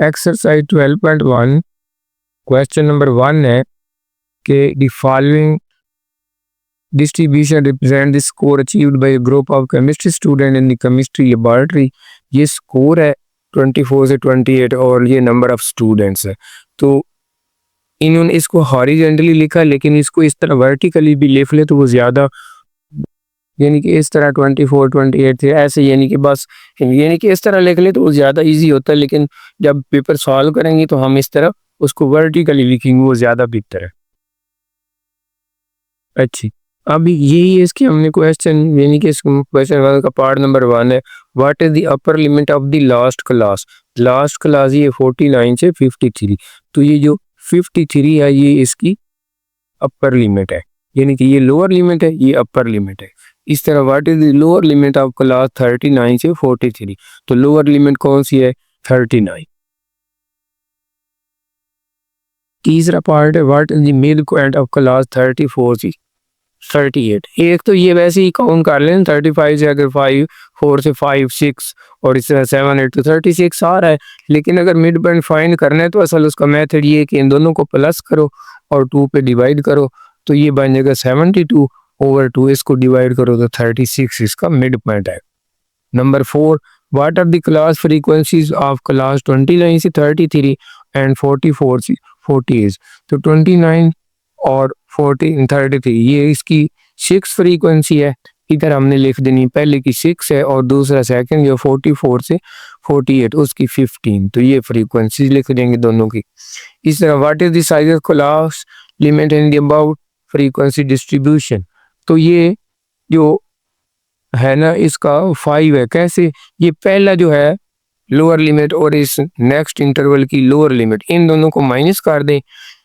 Exercise 12.1 question number 1 है कि the following distribution represent the score achieved by a group of chemistry student in the chemistry laboratory. ये score है 24 से 28 और ये नंबर ऑफ स्टूडेंट्स है। तो इन्होंने इसको हॉरिजॉन्टली लिखा, लेकिन इसको इस तरह वर्टिकली भी लिख ले तो वो ज़्यादा, यानी कि इस तरह 24 28 थे ऐसे, यानी कि बस यानी कि इस तरह लिख ले तो वो ज़्यादा इजी होता है। लेकिन जब पेपर सॉल्व करेंगे तो हम इस तरह उसको वर्टिकली लिखेंगे, वो ज़्यादा बेहतर है। अच्छी, अभी यही इसके हमने क्वेश्चन, यानी कि क्वेश्चन 1 का पार्ट नंबर 1 है, what is the upper limit of the last class. Last class ये 49 से 53, तो ये जो 53 है ये इसकी अपर लिमिट है, यानी कि ये लोअर लिमिट है, ये अपर लिमिट है। इस तरह what is the lower limit of class 39 से 43, तो लोअर लिमिट कौन सी है, 39। तीसरा पार्ट है what is the mid point of class 34 से 38। एक तो ये वैसे ही काउंट कर लें 35 से, अगर 5 4 से 5 6 और इस तरह 7 8 तो 36 आ रहा है। लेकिन अगर मिड पॉइंट फाइंड करना है तो असल उसका मेथड ये है कि इन दोनों को प्लस करो और 2 पे डिवाइड करो, तो ये बन जाएगा 72 ओवर 2, इसको डिवाइड करो तो 36 इसका मिड पॉइंट है। Number 4, what are the class frequencies of class 29 से 33 एंड 44 से 48। तो 29 और 40 33 ये इसकी 6 फ्रीक्वेंसी है, इधर हमने लिख देनी, पहले की 6 है और दूसरा सेकंड जो 44 से 48 उसकी 15, तो ये फ्रीक्वेंसी लिख देंगे दोनों की। इस तरह what is the size of class limit in the about frequency distribution. तो ये जो है ना इसका 5 है। कैसे, ये पहला जो है लोअर लिमिट और इस नेक्स्ट इंटरवल की लोअर लिमिट, इन दोनों को माइनस कर दें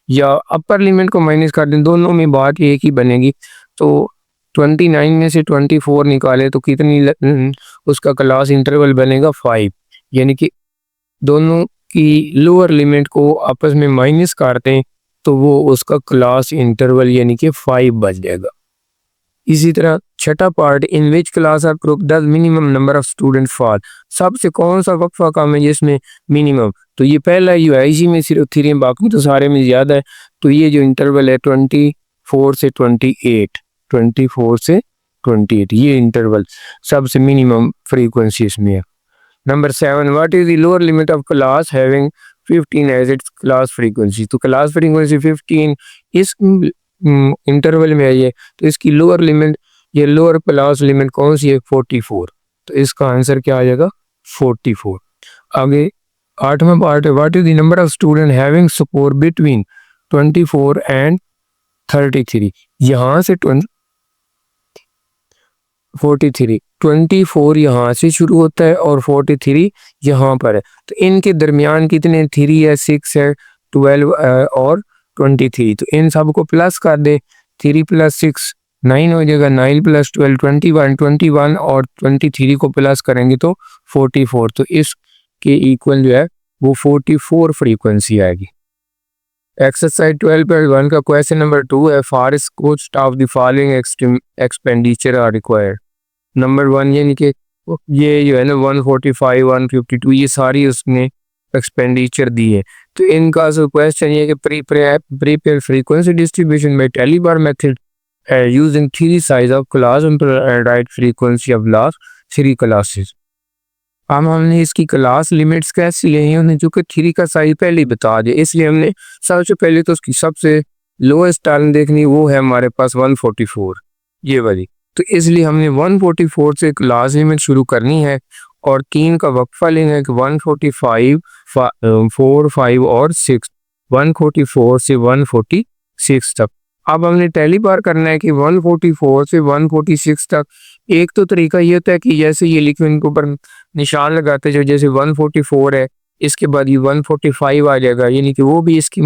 या अपर लिमिट को माइनस कर दें, दोनों में बात एक ही बनेगी। तो 29 में से 24 निकाले तो कितनी उसका क्लास इंटरवल बनेगा 5, यानी कि दोनों की लोअर लिमिट को आपस में माइनस करते हैं तो वो उसका क्लास इंटरवल यानी कि 5 बच जाएगा। इसी तरह छठा part, in which class are group does minimum number of student fall. सबसे कौन सा वक्फा कम है जिसमें मिनिमम, तो ये पहला जो है इसी में सिर्फ 3 है, बाकी तो सारे में ज़्यादा है। तो ये जो इंटरवल है 24 से 28, 24 से 28 ये इंटरवल सबसे मिनिमम फ्रीक्वेंसी इसमें है। Number 7, what is the lower limit of class having 15 as its class frequency. तो क्लास फ्रीक्वेंसी 15 इस इंटरवल में है ये, तो इसकी लोअर लिमिट, ये लोअर क्लास लिमिट कौन सी है, 44, तो इसका आंसर क्या आ जाएगा 44। आगे 8वां पार्ट है, what is the number of student having score between 24 and 33। यहाँ से 43, 24 यहाँ से शुरू होता है और 43 यहाँ पर है, तो इनके दरमियान कितने 3 है, 6 है, 12 और 23, तो इन सब को प्लस कर दे, 3 + 6 9 हो जाएगा, 9 + 12 21, 21 और 23 को प्लस करेंगे तो 44, तो इसके इक्वल जो है वो 44 फ्रीक्वेंसी आएगी। एक्सरसाइज 12.1 का क्वेश्चन नंबर 2 है, for cost of the following expenditure are required. Number 1 यानी कि ये जो है ना 145 152 ये सारी उसने एक्सपेंडिचर दी है। तो इनका जो क्वेश्चन ये है कि prepare frequency distribution by tally bar method using 3 size of class and write frequency of last 3 classes. अब हमने इसकी क्लास लिमिट्स कैसे ली हैं, उन्हें जो कि 3 का साइज पहले ही बता दिया, इसलिए हमने सबसे पहले तो उसकी सबसे लोएस्ट टर्म देखनी, वो है हमारे पास 144 ये वाली, तो इसलिए हमने 144 से क्लास लिमिट शुरू करनी है और 3 का वक्फा लेना है कि 145 4 5 और 6, 144 से 146 तक। अब हमने टेली बार करना है कि 144 से 146 तक। एक तो तरीका ये होता है कि जैसे ये लिखो इनके ऊपर निशान लगाते जो, जैसे 144 है इसके बाद ये 145 आ जाएगा, यानी कि वो भी इसके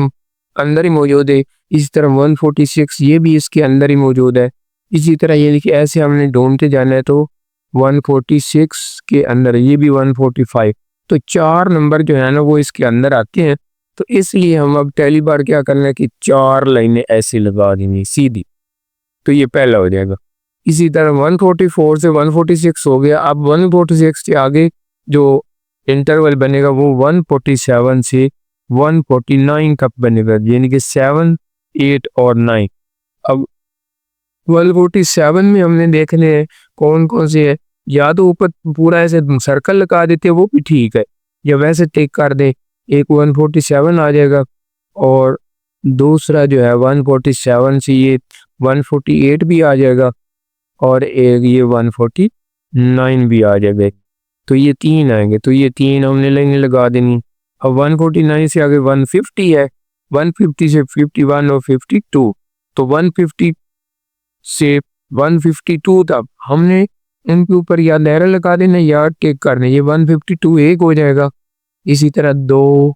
अंदर ही मौजूद है। इसी तरह 146 ये भी इसके अंदर ही मौजूद है। इसी तरह ये देखिए ऐसे हमने ढूंढते जाना है, तो 146 के अंदर ये भी 145, तो 4 नंबर जो है ना वो इसके अंदर आते हैं। तो इसलिए हम अब पहली बार क्या करना है कि 4 लाइनें ऐसे लगा देंगे सीधी, तो ये पहला हो जाएगा। इसी तरह 144 से 146 हो गया। अब 146 के आगे जो इंटरवल बनेगा वो 147 से 149 तक बनेगा, यानी कि 7, 8 और 9। अब 1247 में हमने देखने हैं कौन कौन से है, या तो ऊपर पूरा ऐसे सर्कल लगा देते वो भी ठीक है, या वैसे टिक कर दे, एक 147 आ जाएगा और दूसरा जो है 147 से ये 148 भी आ जाएगा और एक ये 149 भी आ जाएगा। तो ये 3 आएंगे, तो ये 3 हमने लाइन लगा देनी। अब 149 से आगे 150 है, 150 से 51 और 52, तो 150 से 152 तक हमने इनके ऊपर या दायरा लगा देना या टिक करना। ये 152 एक हो जाएगा, इसी तरह 2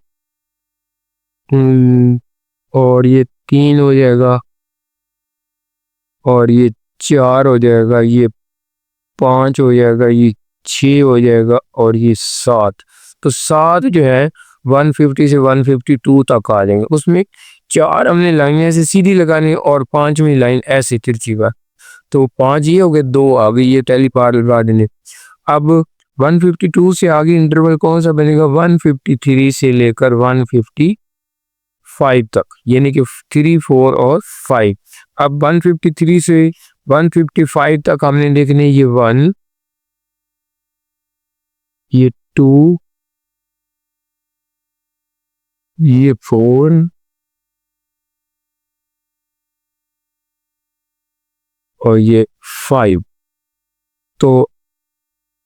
और ये 3 हो जाएगा और ये 4 हो जाएगा, ये 5 हो जाएगा, ये 6 हो जाएगा और ये 7। तो 7 जो है 150 से 152 तक आ जाएंगे। उसमें 4 हमने लाइन ऐसे सीधी लगानी और 5वीं लाइन ऐसे तिरछी का, तो 5 ये हो गए, 2 आ गई, ये पहली पार लगा देने। अब 152 से आगे इंटरवल कौन सा बनेगा, 153 से लेकर 155 तक, यानी कि 3, 4 और 5। अब 153 से 155 तक हमने देखने ये 1, ये 2, ये 4 और ये 5। तो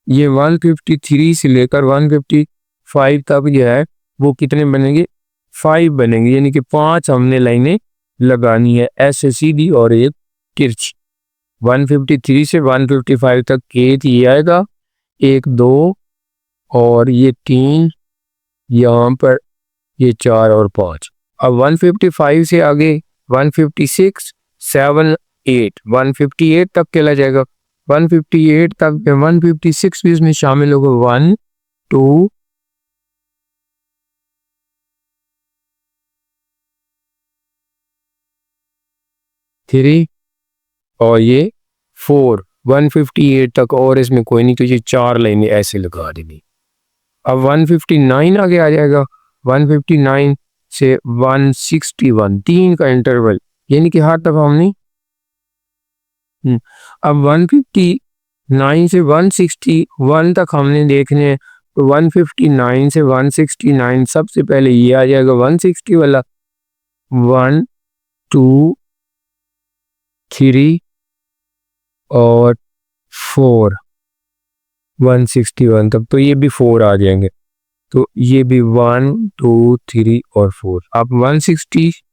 ये 153 से लेकर 155 तक जो है वो कितने बनेंगे, 5 बनेंगे, यानी कि 5 हमने लाइनें लगानी है ऐसे सीधी और एक तिरछी। 153 से 155 तक एक ये आएगा, 1, 2 और ये 3, यहाँ पर ये 4 और 5। अब 155 से आगे 156, 7, 8, 158 तक चला जाएगा। 158 तक 156 भी इसमें शामिल होगा, 1, 2, 3 और ये 4, 158 तक, और इसमें कोई नहीं, तो ये 4 लाइनें ऐसे लगा देनी। अब 159 आगे आ जाएगा, 159 से 161, 3 का इंटरवल, यानी कि हर दफा हमने अब 159 से 161 तक हमने देखने हैं। तो 159 से 169 सबसे पहले ये आ जाएगा 160 वाला, 1, 2, 3 और 4, 161 तक, तो ये भी 4 आ जाएंगे। तो ये भी 1, 2, 3 और 4। अब 161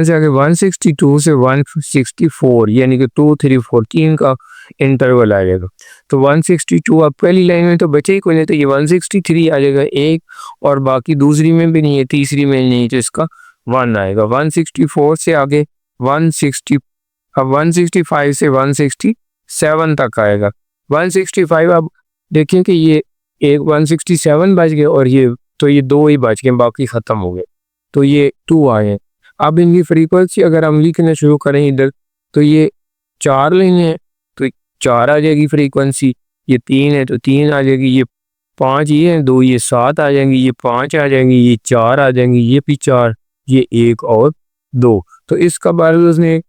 से आगे 162 से 164, यानी कि 2, 3, 4 3 का इंटरवल आ जाएगा। तो 162 अब पहली लाइन में तो बचे ही कोई नहीं, तो ये 163 आ जाएगा एक, और बाकी दूसरी में भी नहीं है, तीसरी में नहीं, तो इसका 1 आएगा। 164 से आगे 160, अब 165 से 167 तक आएगा। 165 अब देखें कि ये एक 167 बच गए और ये, तो ये 2 ही बच गए, बाकी ख़त्म हो गए, तो ये 2 आए। अब इनकी फ्रीक्वेंसी अगर हम लिखना शुरू करें इधर, तो ये 4 लाइन है तो 4 आ जाएगी फ्रीक्वेंसी, ये 3 है तो 3 आ जाएगी, ये 5 ये है, 2 ये 7 आ जाएंगी, ये 5 आ जाएंगी, ये 4 आ जाएंगी, ये भी 4, ये 1 और 2। तो इसका बारे में उसने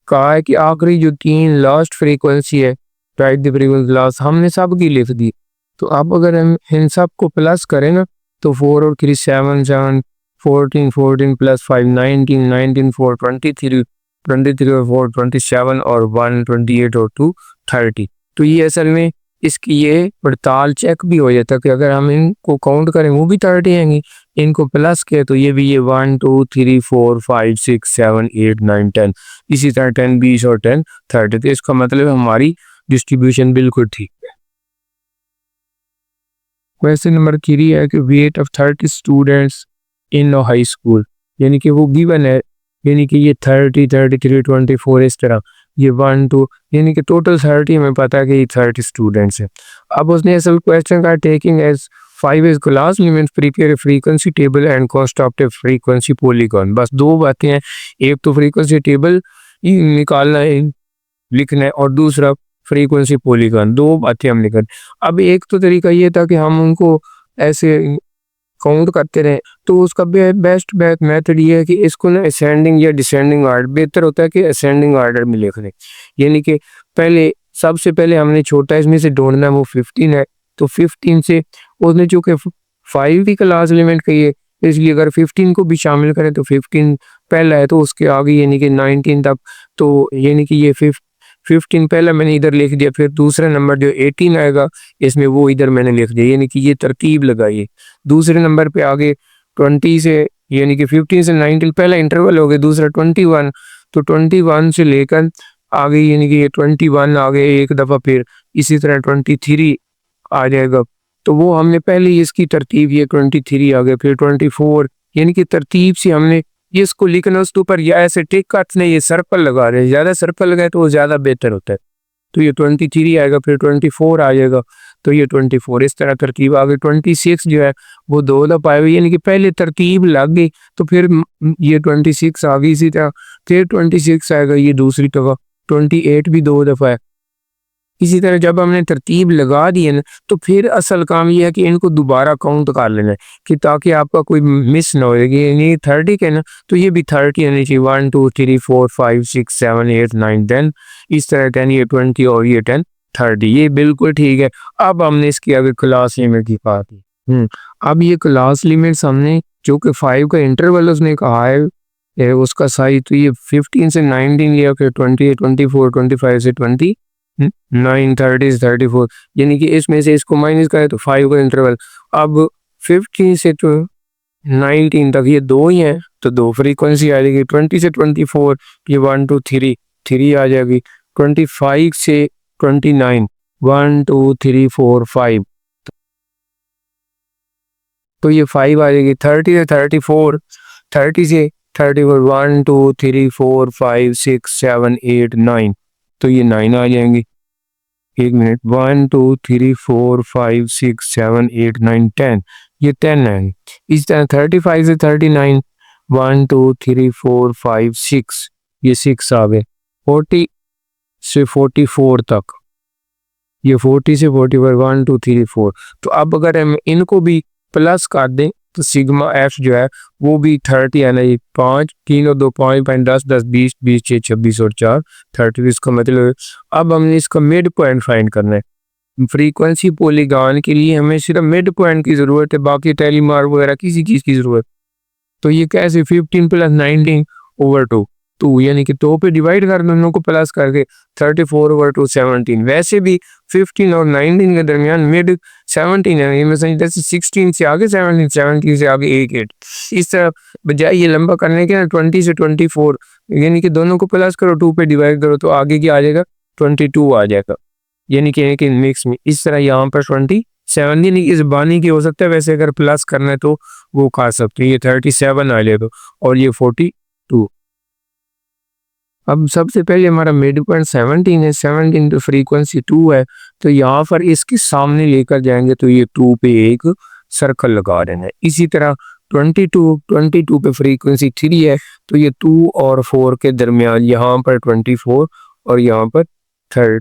कहा है कि आखिरी जो 3 लास्ट फ्रीक्वेंसी है, राइट द फ्रीक्वेंसी लास्ट, हमने सब की लिख दी। तो अब अगर हम इन सब को प्लस करें ना, तो 4 और 3 7 7, 14 14 प्लस 5 19 19 4 23 23 और 4 27 और 1 28 और 2 30। तो ये असल में इसकी ये पड़ताल चेक भी हो जाता है कि अगर हम इनको काउंट करें वो भी 30 आएंगी, इनको प्लस किया तो ये भी, ये 1 2 3 4 5 6 7 8 9 10, इसी तरह 10 20 और 10 30। तो इसका मतलब हमारी डिस्ट्रीब्यूशन बिल्कुल ठीक है। क्वेश्चन नंबर 3 है कि weight of 30 students in high school, यानी कि वो गिवन है, यानी कि ये 30 33 24 इस तरह, ये 1 2, यानी कि टोटल 30 हमें पता है कि ये 30 स्टूडेंट्स हैं। अब उसने असल क्वेश्चन का taking as 5 is class limit, prepare frequency table and construct frequency polygon. बस 2 बातें हैं, एक तो फ्रीक्वेंसी टेबल निकालना है लिखना है और दूसरा फ्रीक्वेंसी पॉलीगॉन, दो बातें हमने कर। अब एक तो तरीका ये था कि हम उनको ऐसे काउंट करते रहे, तो उसका बेस्ट मेथड ये है कि इसको ना असेंडिंग या डिसेंडिंग ऑर्डर, बेहतर होता है कि असेंडिंग ऑर्डर में लिख दें। यानी कि पहले सबसे पहले हमने छोटा इसमें से ढूंढना है, वो 15 है, तो 15 से उसने चूंकि 5 की क्लास एलिमेंट कही है, इसलिए अगर 15 को भी शामिल करें तो 15 पहला है, तो उसके आगे यानी कि 19 तक, तो यानी कि ये 15 पहला मैंने इधर लिख दिया, फिर दूसरा नंबर जो 18 आएगा इसमें वो इधर मैंने लिख दिया, यानी कि ये तरतीब लगाइए। दूसरे नंबर पे आगे 20 से, यानी कि 15 से 19 पहला इंटरवल हो गया, दूसरा 21, तो 21 से लेकर आगे यानी कि ये 21 आ गए एक दफ़ा, फिर इसी तरह 23 आ जाएगा। तो वो हमने पहले ही इसकी तरतीब, ये 23 आ गया, फिर 24, यानी कि तरतीब से हमने ये इसको लिखना उसके ऊपर, या ऐसे टिक काटने, ये सर्कल लगा रहे हैं, ज़्यादा सर्कल लगाए तो वो ज़्यादा बेहतर होता है। तो ये 23 आएगा, फिर 24 आ जाएगा, तो ये 24 इस तरह तरतीब आ गई। 26 जो है वो दो दफ़ा आए हुए, यानी कि पहले तरतीब लग गई, तो फिर ये 26 आ गई इसी तरह, फिर 26 आएगा ये दूसरी दफ़ा, 28 भी दो दफ़ा है। इसी तरह जब हमने तरतीब लगा दी है ना, तो फिर असल काम ये है कि इनको दोबारा काउंट कर लेना है, कि ताकि आपका कोई मिस ना हो। ये 30 के ना, तो ये भी 30 आनी चाहिए, 1 2 3 4 5 6 7 8 9 10, इस तरह 10, ये 20 और ये 10 30, ये बिल्कुल ठीक है। अब हमने इसकी आगे क्लास लिमिट की बात की। अब ये क्लास लिमिट्स हमने, जो कि 5 का इंटरवल उसने कहा है, उसका साइज, तो ये 15 से 19 लिया, फिर 20 24 25 से 20 9 30 34, यानी कि इसमें से इसको माइनस करें तो 5 का इंटरवल। अब 15 से तो 19 तक ये दो ही हैं, तो दो फ्रीक्वेंसी आ जाएगी। 20 से 24 ये 1 2 3 3 आ जाएगी। 25 से 29 1 2 3 4 5, तो ये 5 आ जाएगी। 30 से 34, 30 से 34 1 2 3 4 5 6 7 8 9, तो ये 9 आ जाएंगी। एक मिनट, 1 2 3 4 5 6 7 8 9 10, ये 10 है। इस तरह 35 से 39 1 2 3 4 5 6, ये 6 आ गए। 40 से 44 तक, ये 40 से 44 1 2 3 4, तो अब अगर हम इनको भी प्लस कर दें तो सिग्मा एफ जो है वो भी 30 है ना, ये 5 3 और 2 5 5 10 10 20 20 6 26 और 4 30, का मतलब है। अब हमने इसका मिड पॉइंट फाइंड करना है। फ्रीक्वेंसी पॉलीगॉन के लिए हमें सिर्फ मिड पॉइंट की जरूरत है, बाकी टेलीमार वगैरह किसी चीज की जरूरत। तो ये कैसे, 15 प्लस 19 ओवर 2 यानी कि 2 पे डिवाइड कर दोनों को प्लस करके 34 ओवर 2 17। वैसे भी 15 और 19 के दरमियान मिड 17 है, ये मैं समझता 16 से आगे 17, 17 से आगे 8। इस तरह बजाय ये लंबा करने के ना 20 से 24, यानी कि दोनों को प्लस करो, 2 पे डिवाइड करो, तो आगे क्या आ जाएगा 22 आ जाएगा, यानी कि मिक्स में। इस तरह यहाँ पर 27 यानी इस बानी की हो सकता है, वैसे अगर प्लस करना है तो वो खा सकते हैं, ये 37 आ जाएगा और ये 42। अब सबसे पहले हमारा मिड पॉइंट 17 है, 17 तो फ्रीक्वेंसी 2 है, तो यहाँ पर इसके सामने लेकर जाएंगे तो ये 2 पे एक सर्कल लगा देना है। इसी तरह 22 पे फ्रीक्वेंसी 3 है, तो ये 2 और 4 के दरमियान यहाँ पर 24 और यहाँ पर 3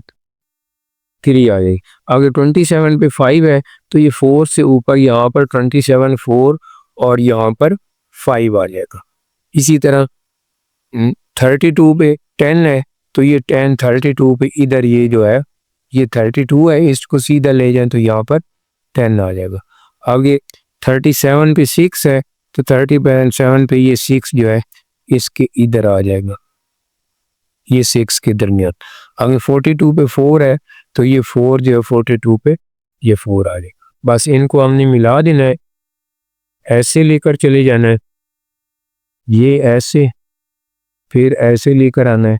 आ जाएगी। अगर 27 पे 5 है, तो ये 4 से ऊपर यहाँ पर 27 4 और यहाँ पर 5 आ जाएगा। इसी तरह 32 पे 10 है, तो ये 10 32 पे इधर ये जो है ये 32 है, इसको सीधा ले जाए तो यहाँ पर 10 आ जाएगा। आगे 37 पे 6 है, तो 37 पे ये 6 जो है इसके इधर आ जाएगा, ये 6 के दरमियान। अगर 42 पे 4 है, तो ये 4 जो है 42 पे ये 4 आ जाएगा। बस इनको हमने मिला देना है, ऐसे लेकर चले जाना है, ये ऐसे, फिर ऐसे लेकर आना है,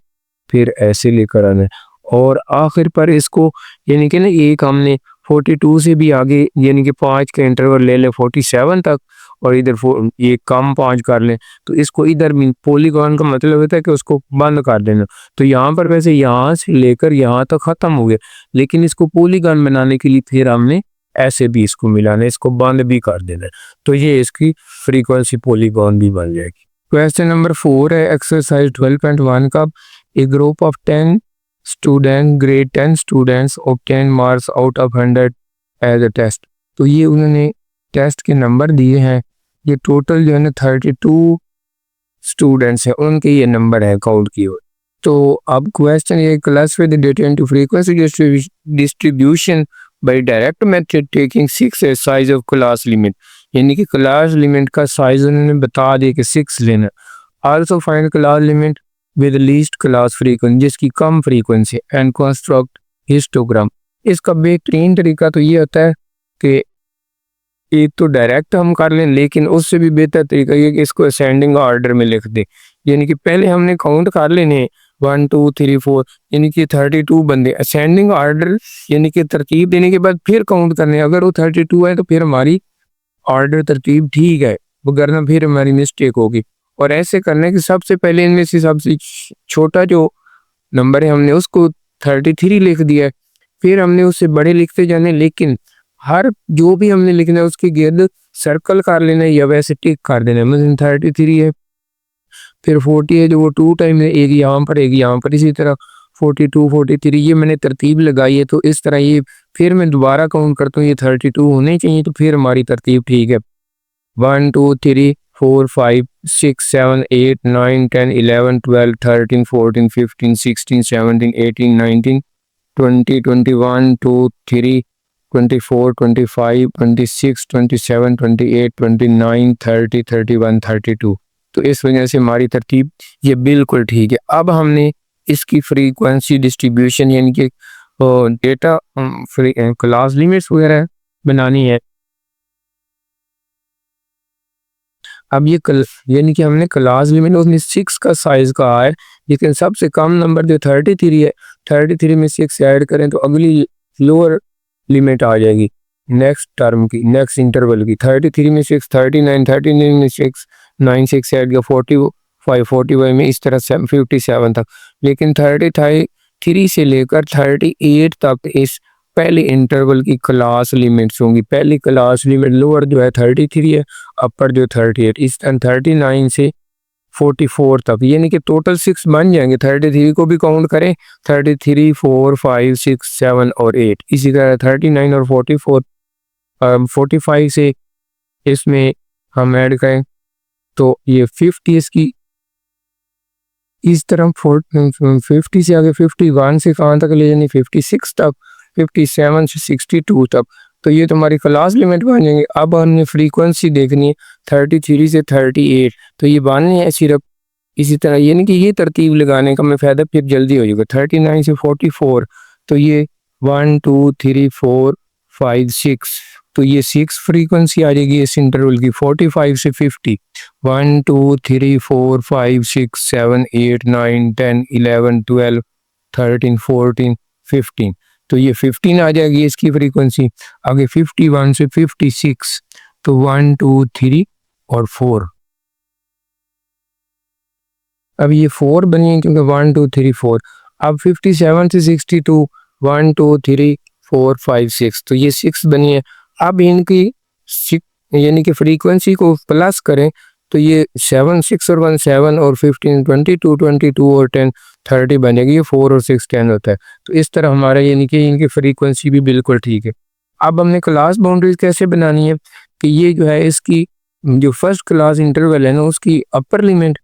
फिर ऐसे लेकर आना है, और आखिर पर इसको यानी कि ना एक हमने 42 से भी आगे यानी कि 5 का इंटरवल ले लें 47 तक, और इधर ये कम 5 कर लें, तो इसको इधर पॉलीगॉन का मतलब होता है कि उसको बंद कर देना। तो यहाँ पर वैसे यहाँ से लेकर यहाँ तक ख़त्म हो गया, लेकिन इसको पॉलीगॉन बनाने के लिए फिर हमने ऐसे भी इसको मिलाना, इसको बंद भी कर देना, तो ये इसकी फ्रीक्वेंसी पॉलीगॉन भी बन जाएगी। क्वेश्चन नंबर 4 है एक्सरसाइज 12.1 का। A group of 10 student grade 10 students obtain marks out of 100 as a test. तो ये उन्होंने टेस्ट के नंबर दिए हैं, ये टोटल जो है ना 32 स्टूडेंट्स हैं, उनके ये नंबर है काउंट किए हुए। तो अब क्वेश्चन ये, classify the data into frequency distribution by direct method taking 6 as size of class limit, यानी कि क्लास लिमिट का साइज उन्होंने बता दिया कि 6 लेना। Also find class limit with least class frequency, जिसकी कम फ्रीक्वेंसी, एंड कंस्ट्रक्ट हिस्टोग्राम। इसका बेहतरीन तरीका तो ये होता है कि एक तो डायरेक्ट हम कर लें, लेकिन उससे भी बेहतर तरीका ये कि इसको असेंडिंग ऑर्डर में लिख दें, यानी कि पहले हमने काउंट कर लेने 1 2 3 4, यानी कि 32 बंदे। असेंडिंग ऑर्डर यानी कि तरतीब देने के बाद फिर काउंट करने, अगर वो 32 है तो फिर हमारी ऑर्डर तरतीब ठीक है, वरना फिर हमारी मिस्टेक होगी। और ऐसे करने के सबसे पहले इनमें से सबसे छोटा जो नंबर है हमने उसको 33 लिख दिया है, फिर हमने उससे बड़े लिखते जाने, लेकिन हर जो भी हमने लिखना है उसके गिर्द सर्कल कर लेना है या वैसे टिक कर देना है। मतलब 33 है, फिर 40 है जो वो 2 टाइम है, एक यहाँ पर एक यहाँ पर, इसी तरह 42 43 ये मैंने तरतीब लगाई है। तो इस तरह ये फिर मैं दोबारा काउंट करता हूँ, ये 32 होने चाहिए, तो फिर हमारी तरतीब ठीक है। 1 2 3 4 5 6 7 8 9 10 11 12 13 14 15 16 17 18 19 20 21 2 3 24 25 26 27 28 29 30 31 32। तो इस वजह से हमारी तरतीब ये बिल्कुल ठीक है। अब हमने इसकी फ्रीक्वेंसी डिस्ट्रीब्यूशन यानी कि डेटा क्लास लिमिट्स वगैरह बनानी है। अब ये यानी कि हमने क्लास लिमिट उसने 6 का साइज कहा है, लेकिन सबसे कम नंबर जो 33 है, 33 में 6 ऐड करें तो अगली लोअर लिमिट आ जाएगी नेक्स्ट टर्म की, नेक्स्ट इंटरवल की। 33 में 6 39, 39 में 6 9 6 ऐड किया 45, 45 में इस तरह 57 तक। लेकिन 33 से लेकर 38 तक इस पहले इंटरवल की क्लास लिमिट्स होंगी। पहली क्लास लिमिट लोअर जो है 33 है, अपर जो 38, इस 39 से 44 तक, यानी कि टोटल 6 बन जाएंगे। 33 को भी काउंट करें, 33 4 5 6 7 और 8, इसी तरह 39 और 45 से इसमें हम ऐड करें तो ये 50 इसकी इस तरह 50 से आगे 51 से कहाँ तक ले जानी, 56 तक, 57 से 62 तक। तो ये तुम्हारी क्लास लिमिट बन जाएंगे। अब हमने फ्रीक्वेंसी देखनी है 33 से 38, तो ये बनने है सिर्फ इसी तरह, यानी कि ये तरतीब लगाने का मैं फ़ायदा फिर जल्दी हो जाएगा। 39 से 44, तो ये 1 2 3 4 5 6, तो ये 6 फ्रीक्वेंसी आ जाएगी इस इंटरवल की। 45 से 50, 1 2 3 4 5 6 7 8 9 10 11 12 13 14 15, तो ये 15 आ जाएगी इसकी फ्रीक्वेंसी। आगे 51 से 56, तो 1 2 3 और 4, अब ये 4 बनी है क्योंकि 1 2 3 4। अब 57 से 62, 1 2 3 4 5 6, तो ये 6 बनी है। अब इनकी यानी कि फ्रीक्वेंसी को प्लस करें तो ये 7 6 और 1 7 और 15 22 22 और 10 30 बनेगी। ये 4 और 6 10 होता है। तो इस तरह हमारा यानी कि इनकी फ्रीक्वेंसी भी बिल्कुल ठीक है। अब हमने क्लास बाउंड्रीज कैसे बनानी है कि ये जो है इसकी जो फर्स्ट क्लास इंटरवल है ना उसकी अपर लिमिट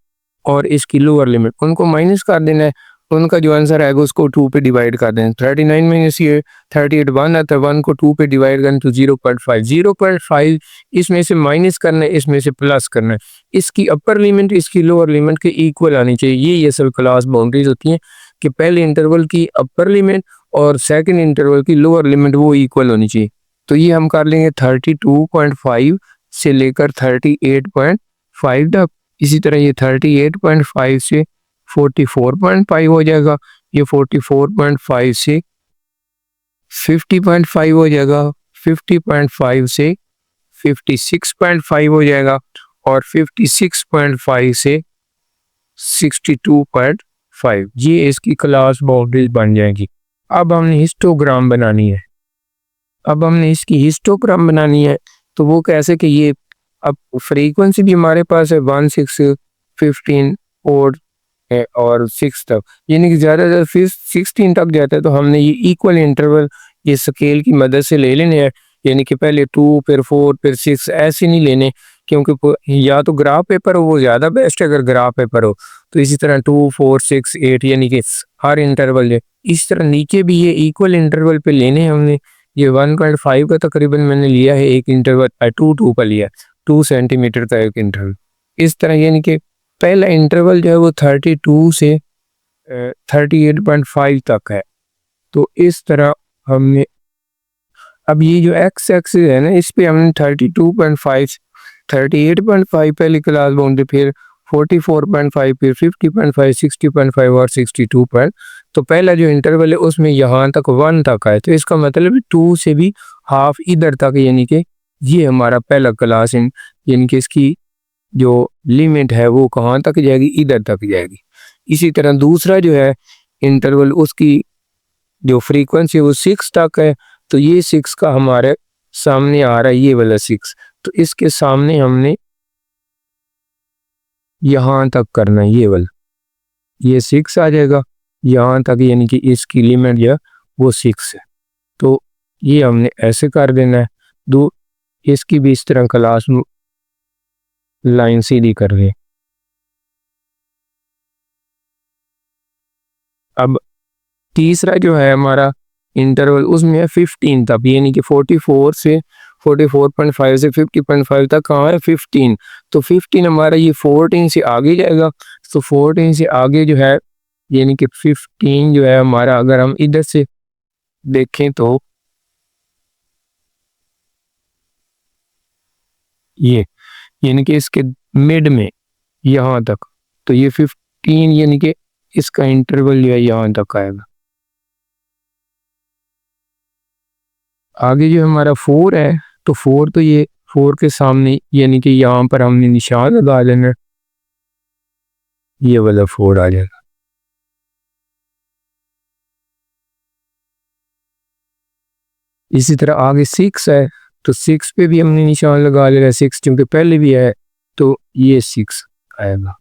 और इसकी लोअर लिमिट उनको माइनस कर देना है। उनका जो आंसर आएगा उसको 2 पे डिवाइड कर देना। 39 माइनस ये 38 1 आता है, 1 को 2 पे डिवाइड करना तो 0.5, 0.5 इसमें से माइनस करना है, इसमें से प्लस करना है। इसकी अपर लिमिट इसकी लोअर लिमिट के इक्वल आनी चाहिए। ये असल क्लास बाउंड्रीज होती हैं कि पहले इंटरवल की अपर लिमिट और सेकेंड इंटरवल की लोअर लिमिट वो इक्वल होनी चाहिए। तो ये हम कर लेंगे 32.5 से लेकर 38.5 तक। इसी तरह ये 38.5 से 44.5 हो जाएगा, ये 44.5 से 50.5 हो जाएगा, 50.5 से 56.5 हो जाएगा और 56.5 से 62.5। ये इसकी क्लास बाउंड्रीज बन जाएगी। अब हमने हिस्टोग्राम बनानी है। अब हमने इसकी हिस्टोग्राम बनानी है तो वो कैसे कि ये अब फ्रीक्वेंसी भी हमारे पास है 1 6 15 और और 6 तक, यानी कि ज़्यादातर फिर 16 तक जाता है तो हमने ये इक्वल इंटरवल ये स्केल की मदद से ले लेने हैं, यानी कि पहले 2 फिर 4 फिर 6 ऐसे नहीं लेने, क्योंकि या तो ग्राफ पेपर हो वो ज़्यादा बेस्ट है अगर ग्राफ पेपर हो, तो इसी तरह 2 4 6 8 यानी कि हर इंटरवल है। इस तरह नीचे भी ये इक्वल इंटरवल पे लेने हैं हमने। ये 1.5 का तकरीबन मैंने लिया है एक इंटरवल, 2 का लिया 2 सेंटीमीटर का एक इंटरवल। इस तरह यानी कि पहला इंटरवल जो है वो 32 से 38.5 तक है। तो इस तरह हमने अब ये जो एक्स एक्सिस है ना इस पे हमने 32.5 38.5 पहली क्लास बाउंड्री, फिर 44.5 फिर 50.5 60.5 और 62 पॉइंट। तो पहला जो इंटरवल है उसमें यहाँ तक 1 तक है, तो इसका मतलब 2 से भी हाफ इधर तक, यानी कि ये हमारा पहला क्लास है, यानी कि इसकी जो लिमिट है वो कहाँ तक जाएगी, इधर तक जाएगी। इसी तरह दूसरा जो है इंटरवल उसकी जो फ्रीक्वेंसी है वो 6 तक है, तो ये 6 का हमारे सामने आ रहा है ये वाला 6, तो इसके सामने हमने यहाँ तक करना है, ये वाला ये 6 आ जाएगा यहाँ तक, यानी कि इसकी लिमिट जो है वो 6 है। तो ये हमने ऐसे कर देना है। दो इसकी भी इस तरह क्लास लाइन सीधी कर दे। अब तीसरा जो है हमारा इंटरवल उसमें है 15 तक, यानी कि 44 से 44.5 से 50.5 तक कहाँ है 15, तो 15 हमारा ये 14 से आगे जाएगा, तो 14 से आगे जो है यानी कि 15 जो है हमारा, अगर हम इधर से देखें तो ये यानी कि इसके मिड में यहाँ तक, तो ये 15 यानी कि इसका इंटरवल जो है यहाँ तक आएगा। आगे जो हमारा 4 है, तो 4 तो ये 4 के सामने यानी कि यहाँ पर हमने निशान लगा लेना, ये वाला 4 आ जाएगा। इसी तरह आगे 6 है, तो 6 पे भी हमने निशान लगा लेना, 6 क्योंकि पहले भी है, तो ये 6 आएगा।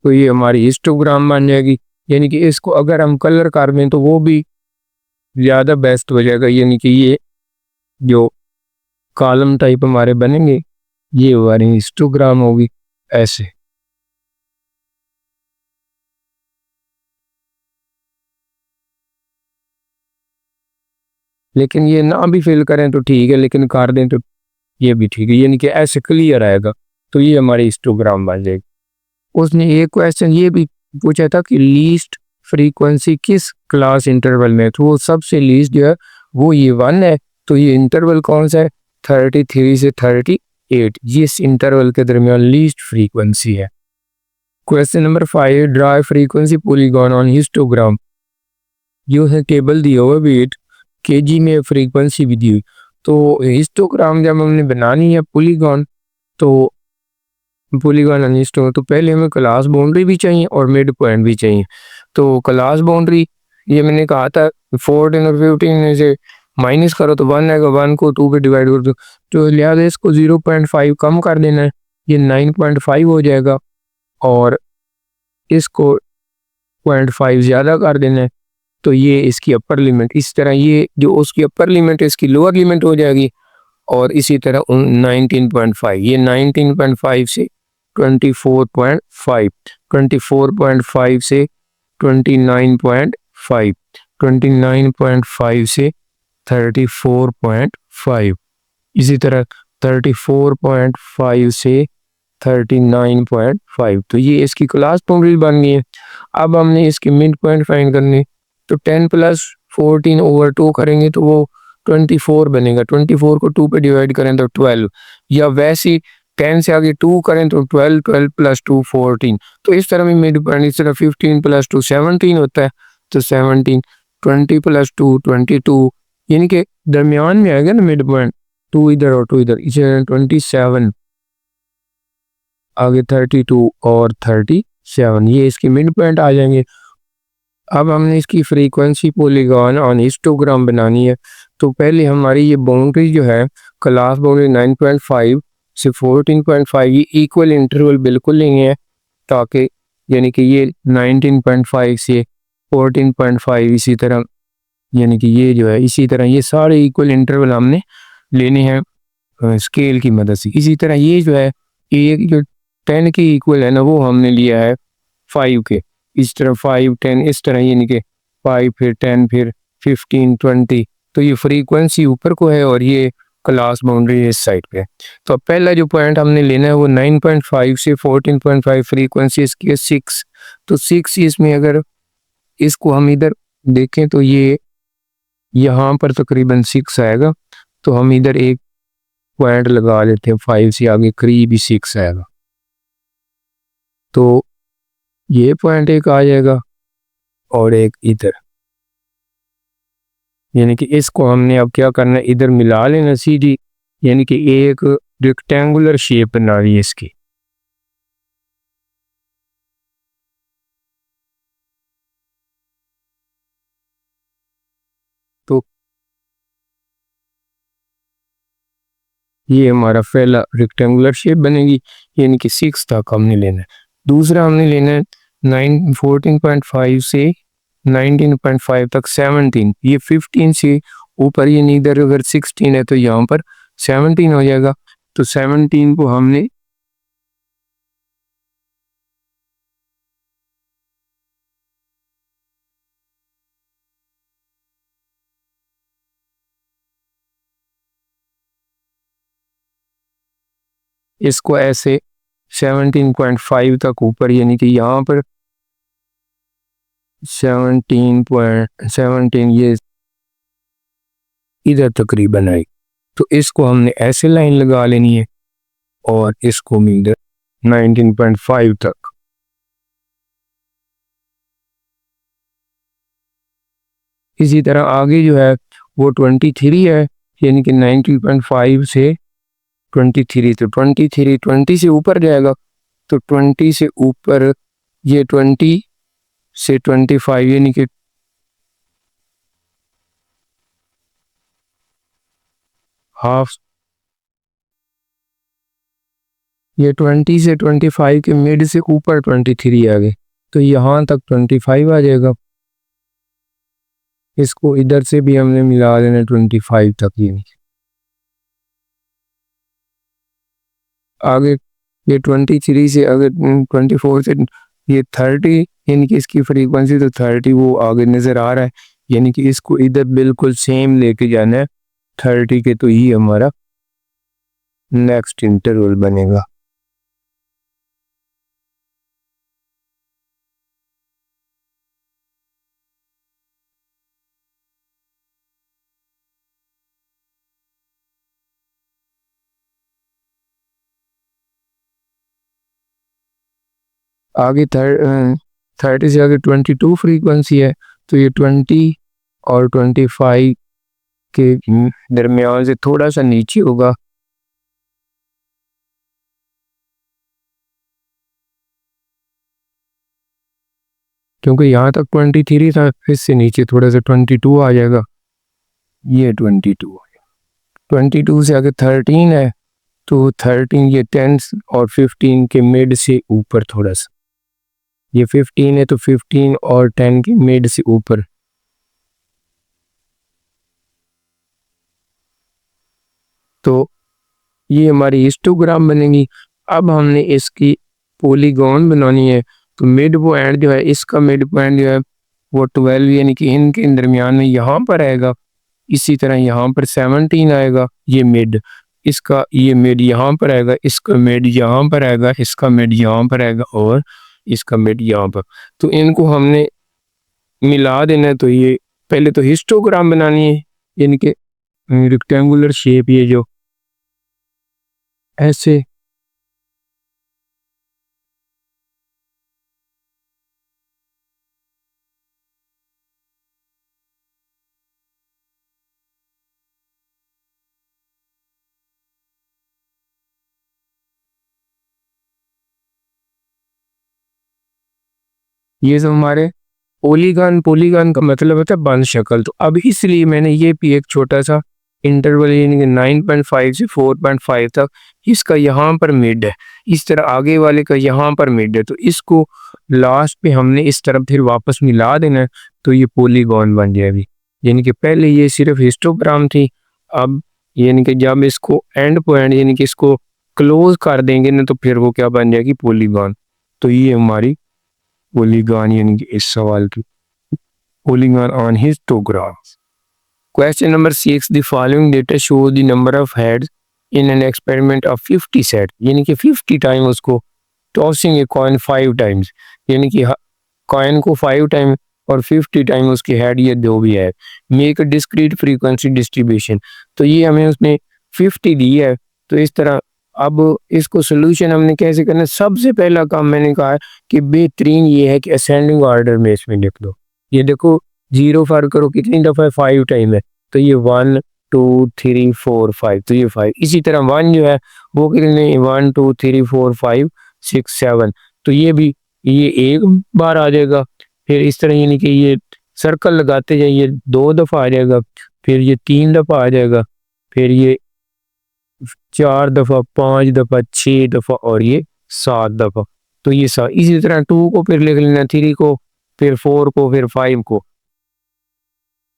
तो ये हमारी हिस्टोग्राम बन जाएगी, यानी कि इसको अगर हम कलर कर दें तो वो भी ज़्यादा बेस्ट हो जाएगा, यानी कि ये जो कॉलम टाइप हमारे बनेंगे ये हमारी हिस्टोग्राम होगी ऐसे। लेकिन ये ना भी फिल करें तो ठीक है, लेकिन कर दें तो ये भी ठीक है, यानी कि ऐसे क्लियर आएगा, तो ये हमारी हिस्टोग्राम बन जाएगी। उसने एक क्वेश्चन ये भी पूछा था कि लीस्ट फ्रीक्वेंसी किस क्लास इंटरवल में, तो वो सबसे लीस्ट जो है वो ये 1 है, तो ये इंटरवल कौन सा है 33 से 38, जिस इंटरवल के दरमियान लीस्ट फ्रीक्वेंसी है। Question number 5, draw frequency polygon on histogram. जो है टेबल दिया हुआ वेट केजी में फ्रीक्वेंसी भी दी हुई, तो हिस्टोग्राम जब हमने बनानी है पॉलीगॉन, तो पॉलीगॉन अनहिस्टो तो पहले हमें क्लास बाउंड्री भी चाहिए और मिड पॉइंट भी चाहिए। तो क्लास बाउंड्री ये मैंने कहा था 14 और 15 से माइनस करो तो 1 आएगा, 1 को 2 पे डिवाइड कर दो, तो लिहाजा इसको 0.5 कम कर देना है, ये 9.5 हो जाएगा, और इसको 0.5 ज़्यादा कर देना है, तो ये इसकी अपर लिमिट। इस तरह ये जो उसकी अपर लिमिट है इसकी लोअर लिमिट हो जाएगी, और इसी तरह 19.5 ये 19.5 से 24.5 24.5 से 29.5 29.5 से 34.5 इसी तरह 34.5 से 39.5, तो ये इसकी क्लास बाउंड्री बन गई है। अब हमने इसकी मिड पॉइंट फाइंड करनी, तो 10 + 14 ओवर 2 करेंगे तो वो 24 बनेगा, 24 को 2 पे डिवाइड करें तो 12, या वैसे 10 से आगे 2 करें तो 12 12 + 2 14, तो इस तरह में मिड पॉइंट इस तरह 15 + 2 17 होता है, तो 17 20 + 2 22, यानी कि दरमियान में आएगा ना मिड पॉइंट, 2 इधर और 2 इधर, इसे 27 आगे 32 और 37, 7, ये इसके मिड पॉइंट आ जाएंगे। अब हमने इसकी फ्रीक्वेंसी पॉलीगॉन ऑन हिस्टोग्राम बनानी है। तो पहले हमारी ये बाउंड्री जो है क्लास बाउंड्री 9.5 से 14.5 ये इक्वल इंटरवल बिल्कुल नहीं है, ताकि यानी कि ये 19.5 से 14.5 इसी तरह, यानी कि ये जो है इसी तरह ये सारे इक्वल इंटरवल हमने लेने हैं स्केल की मदद से। इसी तरह ये जो है एक जो 10 के इक्वल है ना वो हमने लिया है 5 के, इस तरह 5 10 इस तरह, यानी कि 5 फिर 10 फिर 15 20। तो ये फ्रीक्वेंसी ऊपर को है और ये क्लास बाउंड्री इस साइड पे है। तो अब पहला जो पॉइंट हमने लेना है वो 9.5 से 14.5, फ्रीक्वेंसी इसकी है 6। तो 6 इसमें अगर इसको हम इधर देखें तो ये यहाँ पर तकरीबन 6 आएगा। तो हम इधर एक पॉइंट लगा लेते हैं, 5 से आगे करीब ही 6 आएगा। तो ये पॉइंट एक आ जाएगा और एक इधर, यानी कि इसको हमने अब क्या करना है इधर मिला लेना सीधी, यानी कि एक रेक्टेंगुलर शेप बना रही है इसकी। तो ये हमारा पहला रेक्टेंगुलर शेप बनेगी, यानी कि 6 तक हमने लेना है। दूसरा हमने लेना है 14.5 से 19.5 तक 17, ये 15 से ऊपर, ये इधर अगर 16 है तो यहाँ पर 17 हो जाएगा। तो 17 को हमने इसको ऐसे 17.5 तक ऊपर, यानी कि यहाँ पर 17.17 ये इधर तकरीबन आई। तो इसको हमने ऐसे लाइन लगा लेनी है और इसको इधर 19.5 तक। इसी तरह आगे जो है वो 23 है, यानी कि 19.5 से 23। तो 23 20 से ऊपर जाएगा, तो 20 से ऊपर ये 20 से 25, यानी कि हाफ, ये 20 से 25 के मिड से ऊपर 23 आ गए, तो यहाँ तक 25 आ जाएगा। इसको इधर से भी हमने मिला देना 25 तक, यानी आगे ये 23 से अगर 24 से ये 30, यानी कि इसकी फ्रीक्वेंसी तो 30 वो आगे नज़र आ रहा है, यानी कि इसको इधर बिल्कुल सेम लेके जाना है 30 के, तो ये हमारा नेक्स्ट इंटरवल बनेगा। आगे 30 से आगे 22 फ्रीक्वेंसी है, तो ये 20 और 25 के दरमियान से थोड़ा सा नीचे होगा। क्योंकि यहाँ तक 23 था, इससे नीचे थोड़ा सा 22 आ जाएगा, ये 22। 22 से आगे 13 है, तो 13 ये 10 और 15 के मिड से ऊपर थोड़ा सा, ये 15 है तो 15 और 10 के मिड से ऊपर। तो ये हमारी हिस्टोग्राम बनेगी। अब हमने इसकी पॉलीगॉन बनानी है। तो मिड पॉइंट जो है, इसका मिड पॉइंट जो है वो 12, यानी कि इनके दरमियान में यहाँ पर आएगा। इसी तरह यहाँ पर 17 आएगा, ये मिड इसका, ये मिड यहाँ पर आएगा, इसका मिड यहाँ पर आएगा, इसका मिड यहाँ पर आएगा और इसका मिड यहाँ पर। तो इनको हमने मिला देना है। तो ये पहले तो हिस्टोग्राम बनानी है, यानी कि रेक्टेंगुलर शेप, ये जो ऐसे ये सब हमारे पॉलीगॉन पॉलीगॉन का मतलब होता है बंद शक्ल। तो अब इसलिए मैंने ये भी एक छोटा सा इंटरवल यानी कि 9.5 से 4.5 तक इसका यहाँ पर मिड है, इस तरह आगे वाले का यहाँ पर मिड है, तो इसको लास्ट पे हमने इस तरफ फिर वापस मिला देना है, तो ये पॉलीगॉन बन जाएगी। यानी कि पहले ये सिर्फ हिस्टोग्राम थी, अब यानी कि जब इसको एंड पॉइंट यानी कि इसको क्लोज कर देंगे ना तो फिर वो क्या बन जाएगी, पॉलीगॉन। तो ये हमारी पॉलीगॉन यानी कि इस सवाल की polygon on histogram. Question number 6, the following data show the number of heads in an experiment of 50 set, यानी कि 50 टाइम उसको टॉसिंग ए कॉइन 5 टाइम्स, यानी कि कॉइन को 5 टाइम और 50 टाइम उसके हेड ये दो भी है। मेक डिस्क्रीट फ्रीक्वेंसी डिस्ट्रीब्यूशन, तो ये हमें उसने 50 दी है, तो इस तरह अब इसको सोल्यूशन हमने कैसे करना है। सबसे पहला काम मैंने कहा है कि बेहतरीन ये है कि असेंडिंग ऑर्डर में इसमें लिख दो। ये देखो 0 फर्क करो कितनी दफ़ा 5 टाइम है, तो ये 1 2 3 4 5, तो ये 5। इसी तरह 1 जो है वो कितने 1 2 3 4 5 6 7, तो ये भी ये एक बार आ जाएगा। फिर इस तरह यानी कि ये सर्कल लगाते जाइए, 2 दफ़ा आ जाएगा, फिर ये 3 दफ़ा आ जाएगा, फिर ये 4 दफ़ा 5 दफ़ा 6 दफ़ा और ये 7 दफ़ा, तो ये 7। इसी तरह 2 को फिर लिख लेना, 3 को, फिर 4 को, फिर 5 को।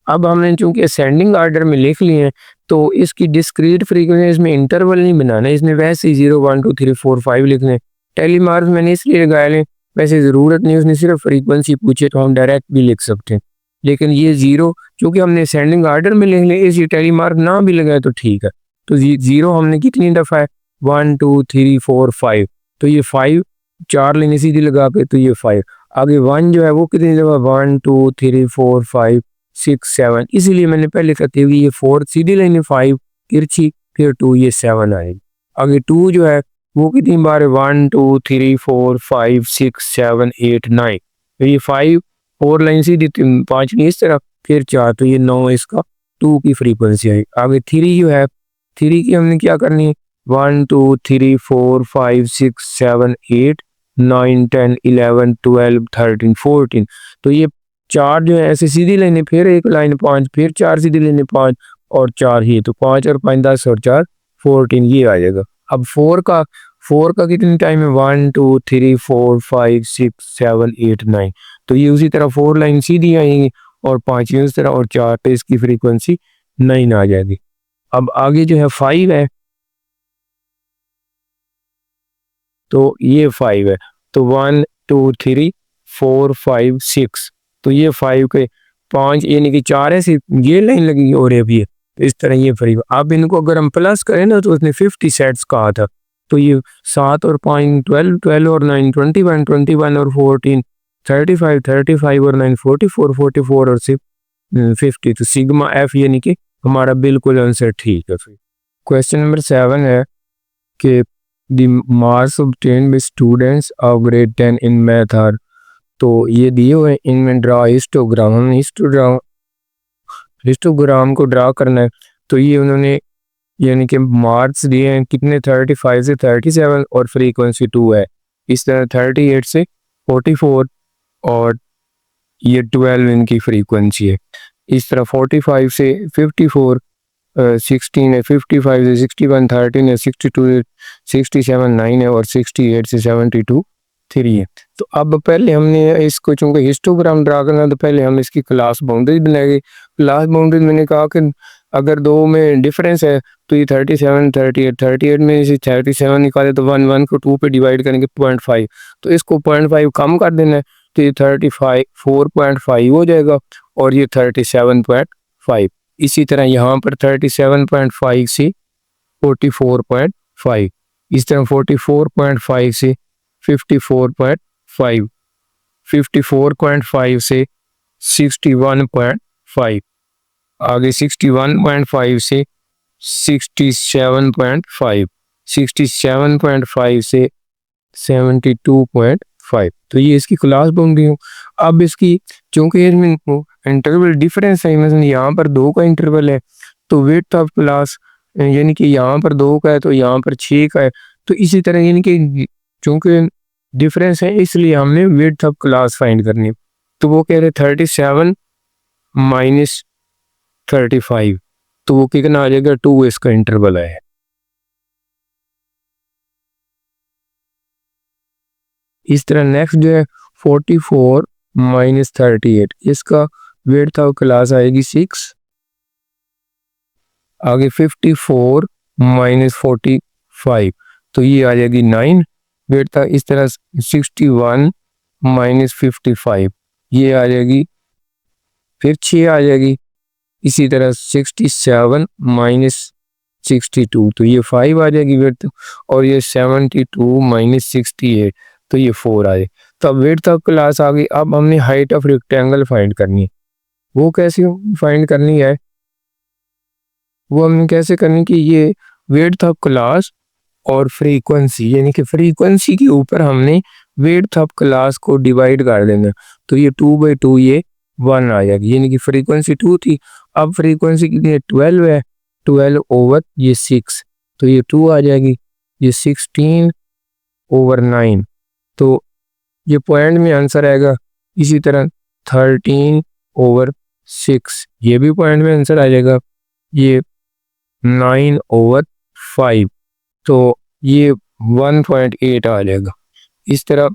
अब हमने चूंकि असेंडिंग ऑर्डर में लिख लिए हैं तो इसकी डिस्क्रीट फ्रीक्वेंसी इसमें इंटरवल नहीं बनाना, इसमें वैसे ही 0 1 2 3 4 5 लिखने। टेली मार्क्स मैंने इसलिए लगाए लें, वैसे ज़रूरत नहीं, उसने सिर्फ फ्रीक्वेंसी पूछे तो हम डायरेक्ट भी लिख सकते हैं, लेकिन ये 0 चूँकि हमने असेंडिंग ऑर्डर में लिख लिया, इसी टेली मार्क ना भी लगाए तो ठीक है। तो 0 हमने कितनी दफ़ा है 1 2 3 4 5, तो ये 5 4 लेने सीधी लगा के, तो ये 5। आगे 1 जो है वो कितनी दफ़ा 1 2 3 4 5 6 7, इसीलिए मैंने पहले कहते हुए ये 4 सीधी लाइन 5 तिरछी, फिर 2 ये 7 आएगी। आगे 2 जो है वो कितनी बार है 1 2 3 4 5 6 7 8 9, तो ये 5 4 लाइन सीधी 5 नहीं इस तरह, फिर 4, तो ये 9 इसका 2 की फ्रीक्वेंसी आई। आगे 3 जो है 3 की हमने क्या करनी है 1 2 3 4 5 6 7 8 9 10 11 12 13 14, तो ये 4 जो है ऐसे सीधी लाइनें, फिर एक लाइन 5, फिर 4 सीधी लाइनें 5 और 4 ही, तो 5 और 5 10 और 4 14 ये आ जाएगा। अब 4 का कितनी टाइम है 1 2 3 4 5 6 7 8 9, तो ये उसी तरह 4 लाइन सीधी आएंगी और 5 उस तरह और 4 पे इसकी फ्रीक्वेंसी 9 आ जाएगी। अब आगे जो है 5 है, तो ये 5 है, तो 1 2 3 4 5 6, तो ये 5 के 5 यानी कि 4 है सिर्फ, ये लाइन लगेगी और ये भी है, तो इस तरह ये फ्री। अब इनको अगर हम प्लस करें ना तो उसने 50 सेट्स कहा था, तो ये 7 और 5 12 12 और 9 21 21 और 14 35 35 और 9 44 44 और सिर्फ 50, तो सिग्मा एफ यानी कि हमारा बिल्कुल आंसर ठीक है। फिर क्वेश्चन नंबर 7 है कि the marks obtained by students of grade 10 in math are, तो ये दिए हुए इनमें ड्रा हिस्टोग्राम, हमने हिस्टोग्राम को ड्रा करना है, तो ये उन्होंने यानी कि मार्क्स दिए हैं कितने 35 से 37 और फ्रीक्वेंसी 2 है, इस तरह 38 से 44 और ये 12 इनकी फ्रीक्वेंसी है, इस तरह 45 से 54 16 है, 55 से 61 13 है, 62 है, 67 9 है और 68 से 72 3 है। तो अब पहले हमने इसको चूंकि हिस्टोग्राम ड्रा करना, तो पहले हम इसकी क्लास बाउंड्रीज बनाएंगे। क्लास बाउंड्रीज मैंने कहा कि अगर दो में डिफरेंस है तो ये 37 38 में से 37 निकाले तो 1 1 को 2 पे डिवाइड करेंगे 0.5, तो इसको 0.5 कम कर देना है, तो ये 35 4.5 हो जाएगा और ये 37.5। इसी तरह यहाँ पर 37.5 से 44.5, इस तरह 44.5 से 54.5, 54.5 से 61.5, आगे 61.5 से 67.5, 67.5 से 72.5, तो ये इसकी क्लास बाउंड्री हो। अब इसकी चूंकि इसमें इंटरवल डिफरेंस है, मतलब यहाँ पर 2 का इंटरवल है, तो विड्थ ऑफ क्लास यानी कि यहाँ पर 2 का है तो यहाँ पर 6 का है, तो इसी तरह यानी कि चूंकि डिफरेंस है, इसलिए हमने विड्थ ऑफ क्लास फाइंड करनी है। तो वो कह रहे 37 माइनस 35, तो वो कितना आ जाएगा 2 इसका इंटरवल है। इस तरह नेक्स्ट जो है 44 माइनस 38, इसका विड्थ ऑफ क्लास आएगी 6। आगे 54 माइनस 45, तो ये आ जाएगी 9 विड्थ। इस तरह 61 माइनस 55, ये आ जाएगी, फिर 6 आ जाएगी। इसी तरह 67 माइनस 62, तो ये 5 आ जाएगी विड्थ। और ये 72 माइनस 68, तो ये 4 आ जाए। तो अब विड्थ ऑफ क्लास आ गई। अब हमने हाइट ऑफ रेक्टेंगल फाइंड करनी है। वो कैसे फाइंड करनी है, वो हमने कैसे करनी कि ये विड्थ ऑफ क्लास और फ्रीक्वेंसी, यानी कि फ्रीक्वेंसी के ऊपर हमने विड्थ ऑफ क्लास को डिवाइड कर देना। तो ये 2/2 ये 1 आ जाएगी, यानी कि फ्रीक्वेंसी 2 थी, अब फ्रीक्वेंसी कितनी है 12 है, 12 ओवर ये 6, तो ये 2 आ जाएगी। ये 16 ओवर 9, तो ये पॉइंट में आंसर आएगा। इसी तरह 13 ओवर 6, ये भी पॉइंट में आंसर आ जाएगा। ये 9 ओवर 5, तो ये 1.8 आ जाएगा। इस तरह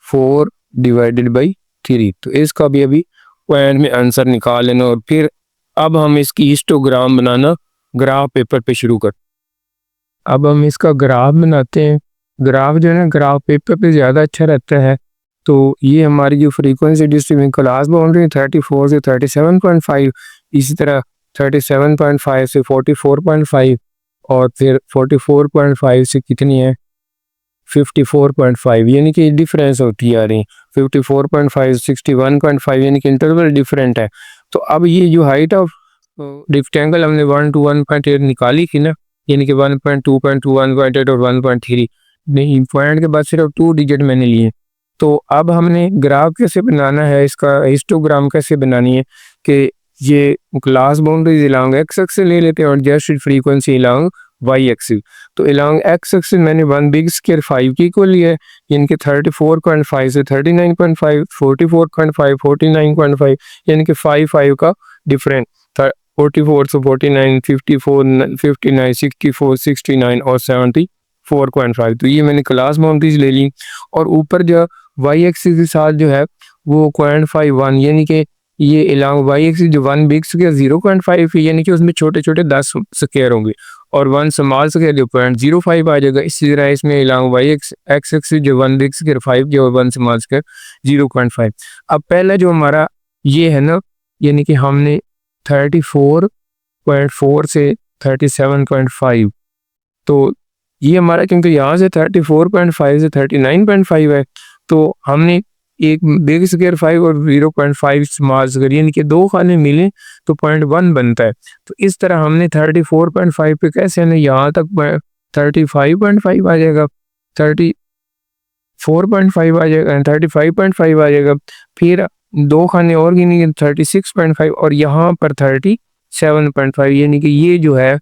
4 डिवाइडेड बाई 3, तो इसका भी अभी पॉइंट में आंसर निकाल लेना। और फिर अब हम इसकी हिस्टोग्राम बनाना ग्राफ पेपर पे शुरू कर। अब हम इसका ग्राफ बनाते हैं। ग्राफ जो है ना ग्राफ पेपर पे ज़्यादा अच्छा रहता है। तो ये हमारी जो फ्रीक्वेंसी डिस्ट्रीब्यूशन क्लास बाउंड्री 34 से 37.5, इसी तरह 37.5 से 44.5, और फिर 44.5 से कितनी है 54.5, यानी कि डिफरेंस होती आ रही। 54.5 61.5, यानी कि इंटरवल डिफरेंट है। तो अब ये जो हाइट ऑफ रेक्टेंगल हमने 1 to 1.8 निकाली थी ना, यानी कि 1.2.2 1.8 और 1.3, नहीं पॉइंट के बाद सिर्फ 2 डिजिट मैंने लिए। तो अब हमने ग्राफ कैसे बनाना है, इसका हिस्टोग्राम कैसे बनानी है कि ये class boundaries along X axis ले लेते हैं और just frequency along Y axis. तो अलोंग एक्स एक्सिस मैंने 1 बिग स्क्वायर 5 की इक्वल लिया है, यानी कि 34.5 से 39.5, 44.5 49.5, यानी कि 5 का डिफरेंट। 44 से 49, 54 59 64 69 और 74.5, तो ये मैंने क्लास बाउंड्रीज ले ली। और ऊपर जो वाई एक्सिस के साथ जो है वो 0.51, यानी कि ये अलोंग वाई एक्सिस जो 1 बिग स्क्वायर 0.5 है, यानी कि उसमें छोटे छोटे 10 स्क्वायर होंगे, और 1 स्मॉल स्क्वायर जो 0.05 आ जाएगा। इसी तरह इसमें अलोंग वाई एक्स एक्सिस जो 1 बिग स्क्वायर 5 जो 1 स्मॉल स्क्वायर 0.5। अब पहला जो हमारा ये है ना, यानी कि हमने 34.4 से 37.5, तो ये हमारा क्योंकि यहाँ से 34.5 से 39.5 है, तो हमने एक बिग स्क्वायर 5 और 0.5 स्मॉल स्क्वायर, यानी कि 2 खाने मिले तो 0.1 बनता है। तो इस तरह हमने 34.5 पे कैसे है यहाँ तक 35.5 आ जाएगा, 34.5 आ जाएगा, 35.5 आ जाएगा, फिर 2 खाने और गिनेंगे 36.5, और यहाँ पर 37.5, यानी कि ये जो है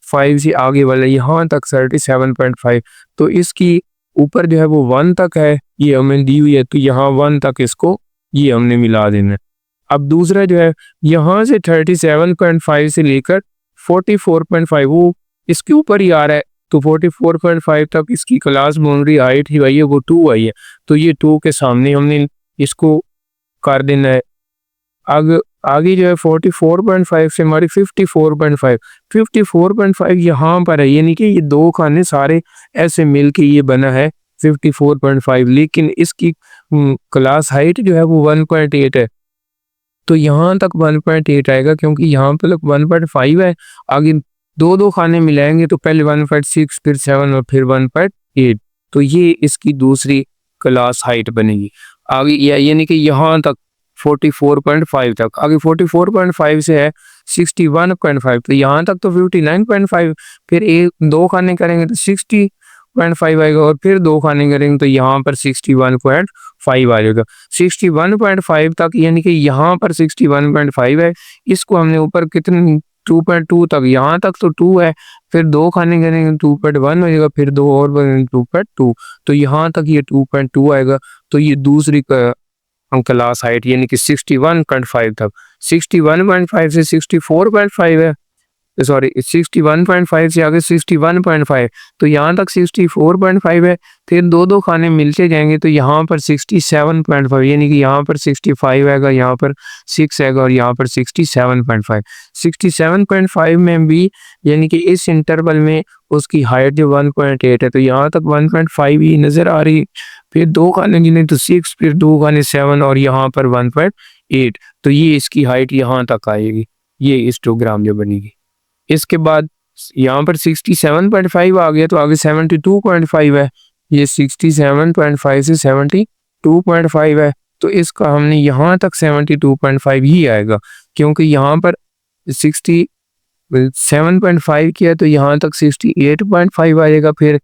5 से आगे वाला यहाँ तक 37.5। तो इसकी ऊपर जो है वो 1 तक है, ये हमें दी हुई है, तो यहाँ 1 तक इसको ये हमने मिला देना है। अब दूसरा जो है यहाँ से 37.5 से लेकर 44.5 वो इसके ऊपर ही आ रहा है, तो 44.5 तक इसकी क्लास बाउंड्री हाइट ही आई है वो 2 आई है, तो ये 2 के सामने हमने इसको कर देना है। आगे जो है 44.5 से हमारी 54.5, 54.5 यहाँ पर है, यानी कि ये 2 खाने सारे ऐसे मिल के ये बना है 54.5, लेकिन इसकी क्लास हाइट जो है वो 1.8 है, तो यहाँ तक 1.8 आएगा, क्योंकि यहाँ पर 1.5 है। आगे 2 खाने मिलाएंगे तो पहले 1.6 फिर 7 और फिर 1.8, तो ये इसकी दूसरी क्लास हाइट बनेगी। आगे यानी कि यहाँ तक 44.5 तक, आगे 44.5 से है 61.5, तो यहाँ तक तो 59.5, फिर 2 खाने करेंगे तो 60.5 आएगा, और फिर 2 खाने करेंगे तो यहाँ पर 61.5 आ जाएगा। 61.5 तक, यानी कि यहाँ पर 61.5 है, इसको हमने ऊपर कितने 2.2 तक, यहाँ तक तो 2 है, फिर 2 खाने करेंगे 2.1 हो जाएगा, फिर 2 और बनेंगे 2.2, तो यहाँ तक ये 2.2 आएगा। तो ये दूसरी क्लास हाइट यानी कि 61.5 तक, 61.5 से 64.5 है, सॉरी 61.5 से आगे 61.5, तो यहाँ तक 64.5 है। फिर दो दो खाने मिलते जाएंगे तो यहाँ पर 67.5 यानी कि यहाँ पर 65 आएगा, यहाँ पर 6 आएगा और यहाँ पर 67.5। 67.5 में भी यानी कि इस इंटरवल में उसकी हाइट जो 1.8 है, तो यहाँ तक 1.5 ही नज़र आ रही। फिर दो खाने गिने तो 6, फिर दो खाने 7 और यहाँ पर 1.8, तो ये इसकी हाइट यहाँ तक आएगी, ये हिस्टोग्राम जो बनेगी। इसके बाद यहाँ पर 67.5 आ गया, तो आगे 72.5 है, ये 67.5 से 72.5 है, तो इसका हमने यहाँ तक 72.5 ही आएगा, क्योंकि यहाँ पर 67.5 किया तो यहाँ तक 68.5 आएगा। फिर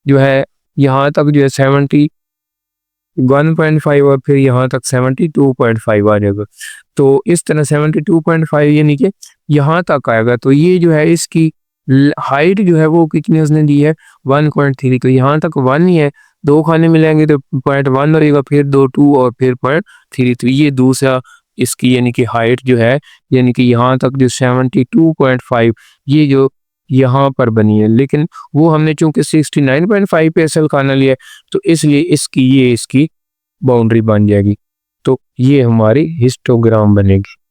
जो है यहाँ तक जो है 71.5 और फिर यहाँ तक 72.5 आ जाएगा। तो इस तरह 72.5 यानी कि यहाँ तक आएगा। तो ये जो है इसकी हाइट जो है वो कितनी उसने दी है 1.3, तो यहाँ तक 1 ही है, दो खाने मिलेंगे तो 0.1 रहेगा, फिर 2 2 और फिर 0.3, तो ये दूसरा इसकी यानी कि हाइट जो है यानी कि यहाँ तक जो 72.5 ये जो यहाँ पर बनी है, लेकिन वो हमने चूंकि 69.5 पे असल खाना लिया है तो इसलिए इसकी बाउंड्री बन जाएगी। तो ये हमारी हिस्टोग्राम बनेगी।